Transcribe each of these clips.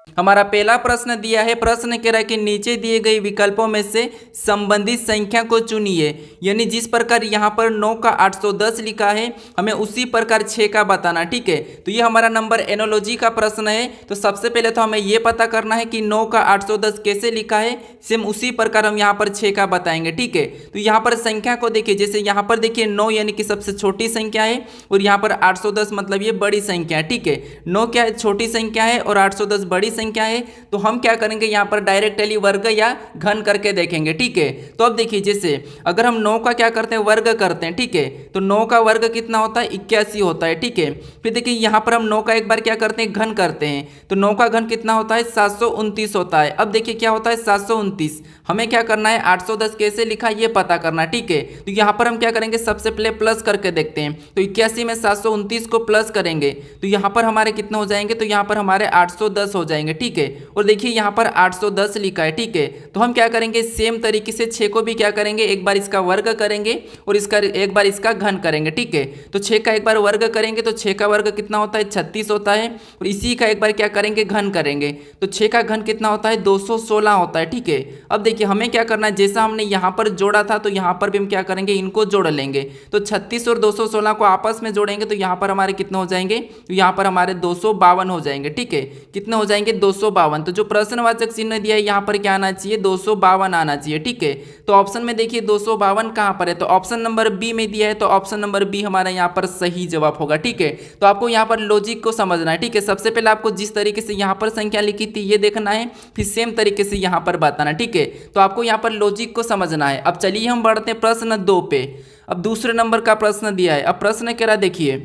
हमारा पहला प्रश्न दिया है, प्रश्न कह रहा है कि नीचे दिए गए विकल्पों में से संबंधित संख्या को चुनिए। यानी जिस प्रकार यहाँ पर 9 का 810 लिखा है, हमें उसी प्रकार 6 का बताना। ठीक है, तो ये हमारा नंबर एनोलॉजी का प्रश्न है। तो सबसे पहले तो हमें ये पता करना है कि 9 का 810 कैसे लिखा है, सेम उसी प्रकार हम यहाँ पर 6 का बताएंगे। ठीक है, तो यहाँ पर संख्या को देखिए, जैसे यहाँ पर देखिए 9 यानी कि सबसे छोटी संख्या है और यहाँ पर 810 मतलब ये बड़ी संख्या है। ठीक है, 9 क्या है, छोटी संख्या है और 810 बड़ी संख्या है। तो हम क्या करेंगे, यहाँ पर डायरेक्टली वर्ग या घन करके देखेंगे। ठीक है, तो अब देखिए जैसे अगर हम 9 का क्या करते हैं, वर्ग करते हैं। ठीक है, तो 9 का वर्ग कितना होता है, 81 होता है। ठीक है, फिर देखिए यहाँ पर हम 9 का एक बार क्या करते हैं, घन करते हैं। तो 9 का घन कितना होता है, 729 होता है। अब देखिए क्या होता है, 729। हमें क्या करना है, 810 कैसे लिखा ये पता करना। ठीक है, तो यहाँ पर हम क्या करेंगे, सबसे पहले प्लस करके देखते हैं। तो 81 में 729 को प्लस करेंगे तो यहाँ पर हमारे कितने हो जाएंगे, तो यहाँ पर हमारे 810 हो जाएंगे। ठीक है, और देखिए यहाँ पर 810 लिखा है। ठीक है, तो हम क्या करेंगे, सेम तरीके से 6 को भी क्या करेंगे, एक बार इसका वर्ग करेंगे और इसका एक बार इसका घन करेंगे। ठीक है, तो 6 का एक बार वर्ग करेंगे तो 6 का वर्ग कितना होता है, 36 होता है। और इसी का एक बार क्या करेंगे, घन करेंगे तो 6 का घन कितना होता है, 216 होता है। ठीक है, अब देखिए हमें क्या करना है, जैसा हमने यहाँ पर जोड़ा था तो यहाँ पर भी हम क्या करेंगे, इनको जोड़ लेंगे। तो 36 और 216 को आपस में जोड़ेंगे तो यहाँ पर हमारे कितने हो जाएंगे, तो यहाँ पर हमारे 252 हो जाएंगे। ठीक है, कितने हो जाएंगे, 252। तो जो प्रश्नवाचक चिन्ह दिया है यहाँ पर क्या आना चाहिए, 252 आना चाहिए। ठीक है, तो ऑप्शन में देखिए 252 कहाँ पर है, तो ऑप्शन नंबर बी में दिया है। तो ऑप्शन नंबर बी हमारा यहाँ पर सही जवाब होगा। ठीक है, तो आपको यहाँ पर लॉजिक को समझना है। ठीक है, सबसे पहले आपको जिस तरीके से यहाँ पर संख्या लिखी थी ये देखना है, फिर सेम तरीके से यहाँ पर बताना। ठीक है, तो आपको यहाँ पर लॉजिक को समझना है। अब चलिए हम बढ़ते हैं प्रश्न 2 पे। अब दूसरे नंबर का प्रश्न दिया है। अब प्रश्न कह रहा है, देखिए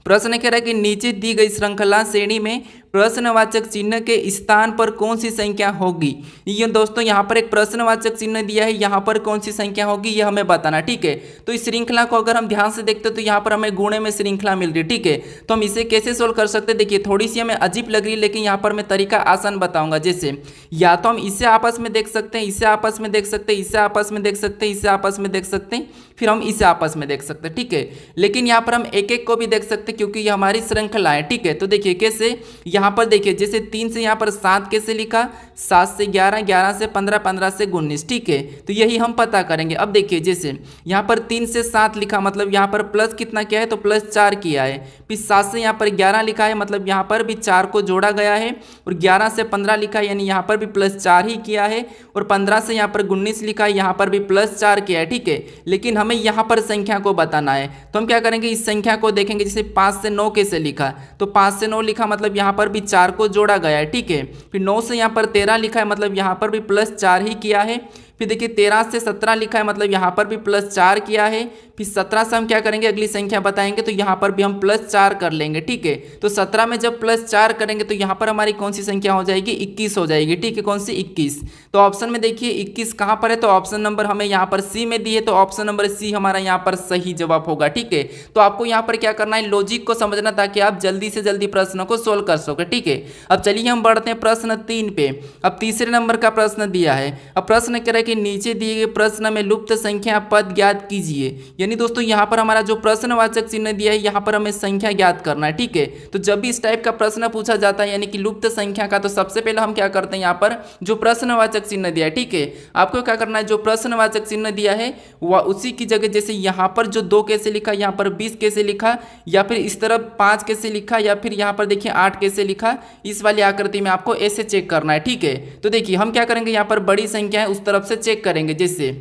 प्रश्न कह रहा है कि नीचे दी गई श्रृंखला श्रेणी में प्रश्नवाचक चिन्ह के स्थान पर कौन सी संख्या होगी। ये दोस्तों यहाँ पर एक प्रश्नवाचक चिन्ह दिया है, यहाँ पर कौन सी संख्या होगी ये हमें बताना। ठीक है, तो इस श्रृंखला को अगर हम ध्यान से देखते तो यहाँ पर हमें गुणे में श्रृंखला मिल रही है। ठीक है, तो हम इसे कैसे सोल्व कर सकते हैं, देखिए थोड़ी सी हमें अजीब लग रही है लेकिन यहाँ पर मैं तरीका आसान बताऊंगा। जैसे या तो हम इसे आपस में देख सकते हैं, इसे आपस में देख सकते हैं, इसे आपस में देख सकते हैं, इसे आपस में देख सकते हैं, फिर हम इसे आपस में देख सकते हैं। ठीक है, लेकिन यहाँ पर हम एक एक को भी देख सकते हैं क्योंकि ये हमारी श्रृंखला है। ठीक है, तो देखिए कैसे, यहाँ पर देखिए जैसे 3 से यहाँ पर 7 कैसे लिखा, 7 से 11, 11 से 15, 15 से 19। ठीक है, तो यही हम पता करेंगे। अब देखिए जैसे यहाँ पर 3 से 7 लिखा मतलब यहाँ पर प्लस कितना किया है, तो प्लस 4 किया है। फिर 7 से यहाँ पर 11 लिखा है मतलब यहाँ पर भी 4 को जोड़ा गया है। और 11 से 15 लिखा है यानी यहाँ पर भी प्लस 4 ही किया है। और 15 से यहाँ पर 19 लिखा है, यहाँ पर भी प्लस 4 किया है। ठीक है, लेकिन हमें यहाँ पर संख्या को बताना है तो हम क्या करेंगे, इस संख्या को देखेंगे। जैसे 5 से 9 कैसे लिखा, तो 5 से 9 लिखा मतलब यहाँ पर भी 4 को जोड़ा गया है। ठीक है, फिर 9 से यहाँ पर 13 लिखा है मतलब यहाँ पर भी प्लस 4 ही किया है। फिर देखिए 13 से 17 लिखा है मतलब यहाँ पर भी प्लस 4 किया है। फिर 17 से हम क्या करेंगे, अगली संख्या बताएंगे तो यहाँ पर भी हम प्लस 4 कर लेंगे। ठीक है, तो 17 में जब प्लस 4 करेंगे तो यहाँ पर हमारी कौन सी संख्या हो जाएगी, 21 हो जाएगी। ठीक है, कौन सी, 21। तो ऑप्शन में देखिए 21 कहाँ पर है, तो ऑप्शन नंबर हमें यहाँ पर सी में दी है। तो ऑप्शन नंबर सी हमारा यहाँ पर सही जवाब होगा। ठीक है, तो आपको यहाँ पर क्या करना है, लॉजिक को समझना ताकि आप जल्दी से जल्दी प्रश्न को सोल्व कर सके। ठीक है, अब चलिए हम बढ़ते हैं प्रश्न 3 पे। अब तीसरे नंबर का प्रश्न दिया है। अब प्रश्न कह रहा है कि नीचे दिए गए प्रश्न में लुप्त संख्या पद ज्ञात कीजिए। यानी दोस्तों यहाँ पर हमारा जो प्रश्नवाचक चिन्ह दिया है यहाँ पर हमें संख्या ज्ञात करना है। ठीक है, तो जब भी इस टाइप का प्रश्न पूछा जाता है यानी कि लुप्त संख्या का, तो सबसे पहले हम क्या करते हैं, यहाँ पर जो प्रश्नवाचक चिन्ह दिया है। ठीक है, आपको क्या करना है, जो प्रश्नवाचक चिन्ह दिया है वह उसी की जगह, जैसे यहाँ पर जो 2 कैसे लिखा, यहाँ पर 20 कैसे लिखा, या फिर इस तरफ 5 कैसे लिखा, या फिर यहाँ पर देखिए 8 कैसे लिखा, इस वाली आकृति में आपको ऐसे चेक करना है। ठीक है, तो देखिए हम क्या करेंगे, यहाँ पर बड़ी संख्या है उस तरफ से चेक करेंगे। जैसे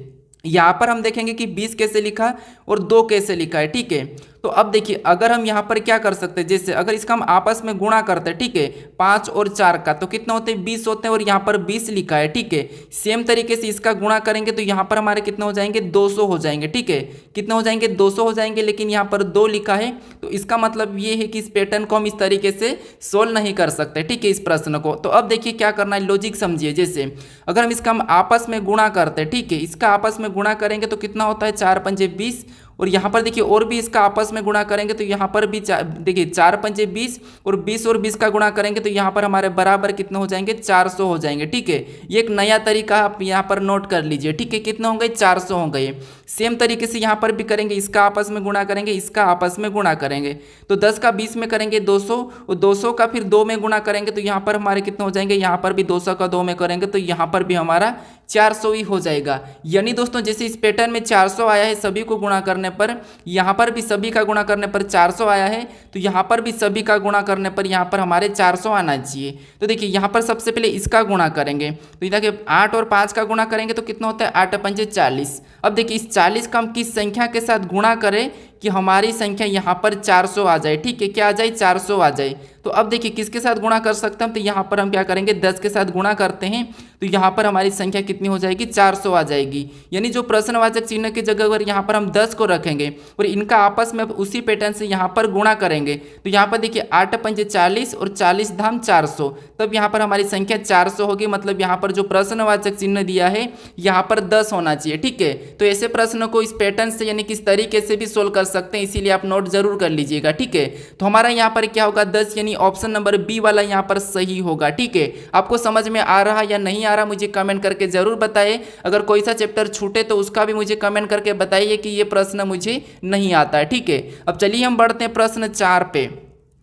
यहाँ पर हम देखेंगे कि 20 कैसे लिखा और 2 कैसे लिखा है। ठीक है, तो अब देखिए अगर हम यहाँ पर क्या कर सकते हैं, जैसे अगर इसका हम आपस में गुणा करते हैं। ठीक है, 5 और 4 का तो कितना होते हैं, 20 होते हैं और यहाँ पर 20 लिखा है। ठीक है, सेम तरीके से इसका गुणा करेंगे तो यहाँ पर हमारे कितने हो जाएंगे, 200 हो जाएंगे। ठीक है, कितने हो जाएंगे, 200 हो जाएंगे, लेकिन यहाँ पर 2 लिखा है तो इसका मतलब ये है कि इस पैटर्न को हम इस तरीके से सोल्व नहीं कर सकते। ठीक है, इस प्रश्न को। तो अब देखिए क्या करना है, लॉजिक समझिए। जैसे अगर हम इसका हम आपस में गुणा करते हैं, ठीक है, इसका आपस में गुणा करेंगे तो कितना होता है, 4 पंजे 20 और यहाँ पर देखिए और भी इसका आपस में गुणा करेंगे तो यहाँ पर भी देखिए 4 पंजे 20 और 20 और 20 का गुणा करेंगे तो यहाँ पर हमारे बराबर कितने हो जाएंगे 400 हो जाएंगे। ठीक है, ये एक नया तरीका आप यहाँ पर नोट कर लीजिए। ठीक है, कितने हो गए 400 हो गए। सेम तरीके से यहाँ पर भी करेंगे, इसका आपस में गुणा करेंगे, इसका आपस में गुणा करेंगे तो 10 का 20 में करेंगे 200 और 200 का फिर 2 में गुणा करेंगे तो यहाँ पर हमारे कितने हो जाएंगे, यहाँ पर भी 200 का 2 में करेंगे तो यहाँ पर भी हमारा 400 ही हो जाएगा। यानी दोस्तों जैसे इस पैटर्न में 400 आया है सभी को गुणा करने पर, यहाँ पर भी सभी का गुणा करने पर 400 आया है तो यहाँ पर भी सभी का गुणा करने पर यहाँ पर हमारे 400 आना चाहिए। तो देखिए यहाँ पर सबसे पहले इसका गुणा करेंगे तो देखिए 8 और 5 का गुणा करेंगे तो कितना होता है 8 पंजे 40। अब देखिए इस 40 का हम किस संख्या के साथ गुणा करें कि हमारी संख्या यहाँ पर 400 आ जाए। ठीक है, क्या आ जाए 400 आ जाए। तो अब देखिए किसके साथ गुणा कर सकते हैं, तो यहाँ पर हम क्या करेंगे 10 के साथ गुणा करते हैं तो यहाँ पर हमारी संख्या कितनी हो जाएगी 400 आ जाएगी। यानी जो प्रश्नवाचक चिन्ह की जगह पर यहाँ पर हम 10 को रखेंगे और इनका आपस में उसी पैटर्न से यहाँ पर गुणा करेंगे तो यहाँ पर देखिए 8 पंजे 40 और 40 धाम 400, तब यहाँ पर हमारी संख्या 400 होगी। मतलब यहाँ पर जो प्रश्नवाचक चिन्ह दिया है यहाँ पर 10 होना चाहिए। ठीक है, तो ऐसे प्रश्न को इस पैटर्न से यानी किस तरीके से भी सोल्व कर सकते हैं, इसीलिए आप नोट जरूर कर लीजिएगा। ठीक है, तो हमारा यहाँ पर क्या होगा 10 यानी ऑप्शन नंबर बी वाला यहाँ पर सही होगा। ठीक है, आपको समझ में आ रहा या नहीं आ रहा मुझे कमेंट करके जरूर बताइए। अगर कोई सा चैप्टर छूटे तो उसका भी मुझे कमेंट करके बताइए कि ये प्रश्न मुझे नहीं आता है। ठीक है, अब चलिए हम बढ़ते हैं प्रश्न 4 पे।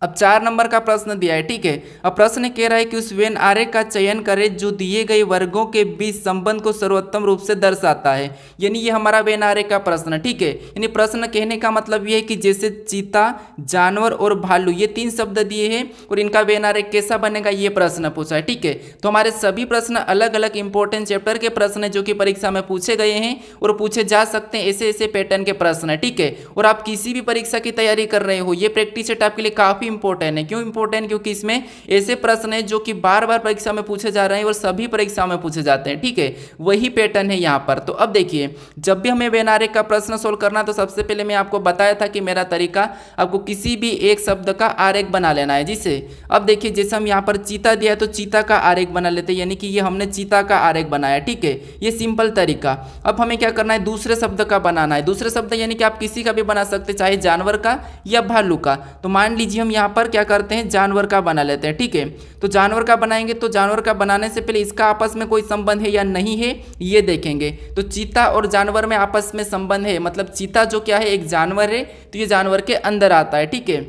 अब 4 नंबर का प्रश्न दिया है। ठीक है, अब प्रश्न कह रहा है कि उस वेन आरेख का चयन करें जो दिए गए वर्गों के बीच संबंध को सर्वोत्तम रूप से दर्शाता है। यानी ये हमारा वेन आरेख का प्रश्न। ठीक है, यानी प्रश्न कहने का मतलब ये है कि जैसे चीता, जानवर और भालू ये 3 शब्द दिए हैं और इनका वेन आरेख कैसा बनेगा ये प्रश्न पूछा है। ठीक है, तो हमारे सभी प्रश्न अलग अलग इंपॉर्टेंट चैप्टर के प्रश्न है जो कि परीक्षा में पूछे गए हैं और पूछे जा सकते हैं, ऐसे ऐसे पैटर्न के प्रश्न है। ठीक है, और आप किसी भी परीक्षा की तैयारी कर रहे हो ये प्रैक्टिस सेट आपके लिए काफी इंपॉर्टेंट है। क्यों इंपॉर्टेंट, क्योंकि इसमें ऐसे प्रश्न है जो कि बार बार परीक्षा में पूछे जा रहे हैं और सभी परीक्षा में पूछे जाते हैं। ठीक है, वही पैटर्न है यहाँ पर। तो अब देखिए जब भी हमें वेन आरेख का प्रश्न सोल्व करना तो सबसे पहले मैं आपको बताया था कि मेरा तरीका आपको किसी भी एक शब्द का आरेख बना लेना है। जिसे अब देखिए जैसे हम यहाँ पर चीता दिया है तो चीता का आरेख बना लेते हैं, यानी कि ये हमने चीता का आरेख बनाया। ठीक है, ये सिंपल तरीका। अब हमें क्या करना है दूसरे शब्द का बनाना है। दूसरे शब्द यानी कि आप किसी का भी बना सकते, चाहे जानवर का या भालू का। तो मान लीजिए हम यहाँ पर क्या करते हैं जानवर का बना लेते हैं। ठीक है, तो जानवर का बनाएंगे तो जानवर का बनाने से पहले इसका आपस में कोई संबंध है या नहीं है ये देखेंगे। तो चीता और जानवर में आपस में संबंध है, मतलब चीता जो क्या है एक जानवर है तो ये जानवर के अंदर आता है। ठीक है,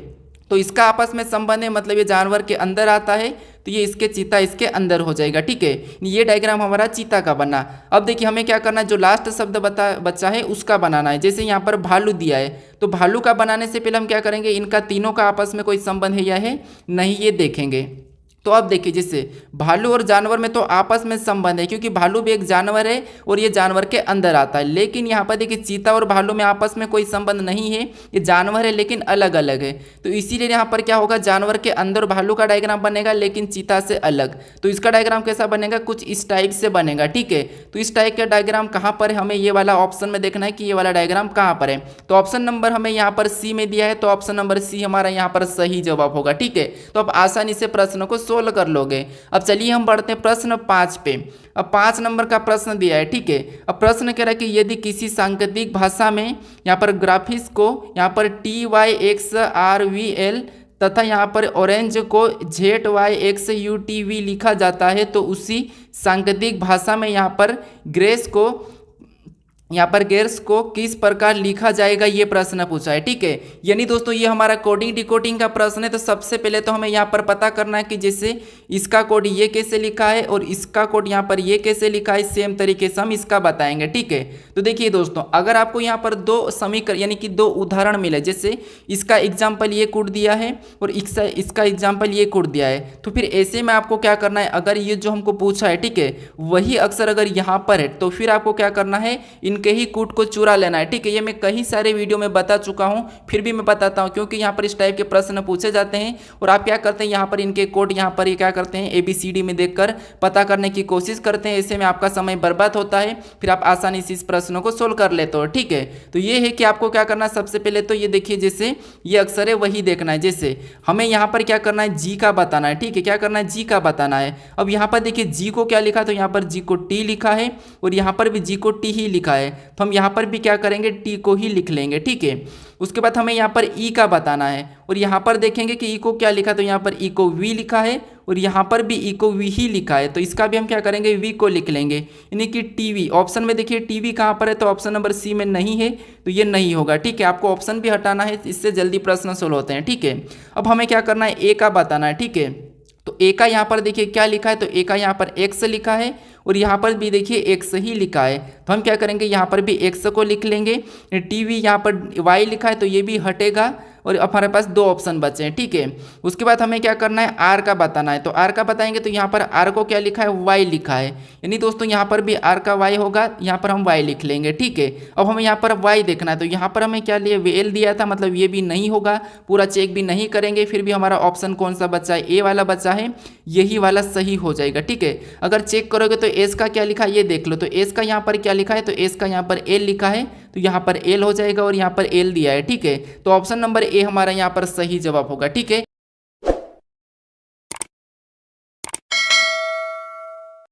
तो इसका आपस में संबंध है मतलब ये जानवर के अंदर आता है तो ये इसके चीता इसके अंदर हो जाएगा। ठीक है, ये डायग्राम हमारा चीता का बना। अब देखिए हमें क्या करना है जो लास्ट शब्द बचा है उसका बनाना है। जैसे यहाँ पर भालू दिया है तो भालू का बनाने से पहले हम क्या करेंगे इनका तीनों का आपस में कोई संबंध है या है नहीं ये देखेंगे। तो अब देखिए जैसे भालू और जानवर में तो आपस में संबंध है क्योंकि भालू भी एक जानवर है और ये जानवर के अंदर आता है। लेकिन यहाँ पर देखिए चीता और भालू में आपस में कोई संबंध नहीं है, ये जानवर है लेकिन अलग अलग है। तो इसीलिए यहाँ पर क्या होगा जानवर के अंदर भालू का डायग्राम बनेगा लेकिन चीता से अलग। तो इसका डायग्राम कैसा बनेगा कुछ इस टाइप से बनेगा। ठीक है, तो इस टाइप का डायग्राम कहाँ पर है हमें ये वाला ऑप्शन में देखना है कि ये वाला डायग्राम कहाँ पर है। तो ऑप्शन नंबर हमें यहाँ पर सी में दिया है तो ऑप्शन नंबर सी हमारा यहाँ पर सही जवाब होगा। ठीक है, तो आप आसानी से प्रश्न को सोल्व कर लोगे। अब चलिए हम बढ़ते हैं प्रश्न 5 पे। अब 5 नंबर का प्रश्न दिया है। ठीक है, अब प्रश्न कह रहा है कि यदि किसी सांकेतिक भाषा में यहाँ पर ग्राफिक्स को यहाँ पर TYXRVL तथा यहाँ पर ऑरेंज को ZYXUTV लिखा जाता है तो उसी सांकेतिक भाषा में यहाँ पर गैर्स को किस प्रकार लिखा जाएगा ये प्रश्न पूछा है। ठीक है, यानी दोस्तों ये हमारा कोडिंग डिकोडिंग का प्रश्न है। तो सबसे पहले तो हमें यहाँ पर पता करना है कि जैसे इसका कोड ये कैसे लिखा है और इसका कोड यहाँ पर ये कैसे लिखा है, सेम तरीके से हम इसका बताएंगे। ठीक है, तो देखिए दोस्तों अगर आपको यहाँ पर 2 समीकरण यानी कि 2 उदाहरण मिले, जैसे इसका एग्जाम्पल ये कोड दिया है और इसका एग्जाम्पल ये कोड दिया है, तो फिर ऐसे में आपको क्या करना है अगर ये जो हमको पूछा है ठीक है वही अक्षर अगर यहाँ पर है तो फिर आपको क्या करना है इनके ही कूट को चुरा लेना है। ठीक है, ये मैं कई सारे वीडियो में बता चुका हूँ फिर भी मैं बताता हूँ क्योंकि यहाँ पर इस टाइप के प्रश्न पूछे जाते हैं और आप क्या करते हैं यहाँ पर इनके कोड यहाँ पर ये क्या करते हैं ABCD में देखकर पता करने की कोशिश करते हैं। ऐसे में आपका समय बर्बाद होता है, फिर आप आसानी से इस प्रश्नों को सोल्व कर लेते हो। ठीक है, तो ये है कि आपको क्या करना है सबसे पहले तो ये देखिए जैसे ये अक्षर है वही देखना है। जैसे हमें यहाँ पर क्या करना है जी का बताना है। ठीक है, क्या करना है जी का बताना है। अब यहाँ पर देखिए जी को क्या लिखा तो यहाँ पर जी को T लिखा है और यहाँ पर भी जी को T ही लिखा है। है, तो हम यहाँ पर भी क्या करेंगे, टी को ही लिख लेंगे। ठीक है, उसके बाद हमें यहाँ पर ई का बताना है और यहाँ पर देखेंगे कि ई को क्या लिखा, तो यहाँ पर ई को वी लिखा है और यहाँ पर भी ई को वी ही लिखा है, तो इसका भी हम क्या करेंगे, वी को लिख लेंगे। यानी कि टीवी, ऑप्शन में देखिए टीवी कहाँ पर है, तो ऑप्शन नंबर सी में नहीं है, तो ये नहीं होगा। ठीक है, आपको ऑप्शन भी हटाना है, इससे जल्दी प्रश्न सोल्व होते हैं। ठीक है, अब हमें क्या करना है, ए का बताना है। ठीक है, तो ए का यहाँ पर देखिए क्या लिखा है, तो ए का यहाँ पर एक्स लिखा है और यहाँ पर भी देखिए एक्स ही लिखा है, तो हम क्या करेंगे, यहाँ पर भी एक्स को लिख लेंगे। टीवी यहाँ पर वाई लिखा है, तो ये भी हटेगा और हमारे पास दो ऑप्शन बचे हैं। ठीक है, उसके बाद हमें क्या करना है, आर का बताना है। तो आर का बताएंगे तो यहाँ पर आर को क्या लिखा है, वाई लिखा है, यानी दोस्तों यहाँ पर भी आर का वाई होगा, यहाँ पर हम वाई लिख लेंगे। ठीक है, अब हमें यहाँ पर वाई देखना है, तो यहाँ पर हमें क्या लिए, एल दिया था, मतलब ये भी नहीं होगा, पूरा चेक भी नहीं करेंगे, फिर भी हमारा ऑप्शन कौन सा बचा है, ए वाला बचा है, यही वाला सही हो जाएगा। ठीक है, अगर चेक करोगे तो एस का क्या लिखा है ये देख लो, तो एस का यहाँ पर क्या लिखा है, तो एस का यहाँ पर एल लिखा है, तो यहाँ पर एल हो जाएगा और यहाँ पर एल दिया है। ठीक है, तो ऑप्शन नंबर ए हमारा यहाँ पर सही जवाब होगा। ठीक है।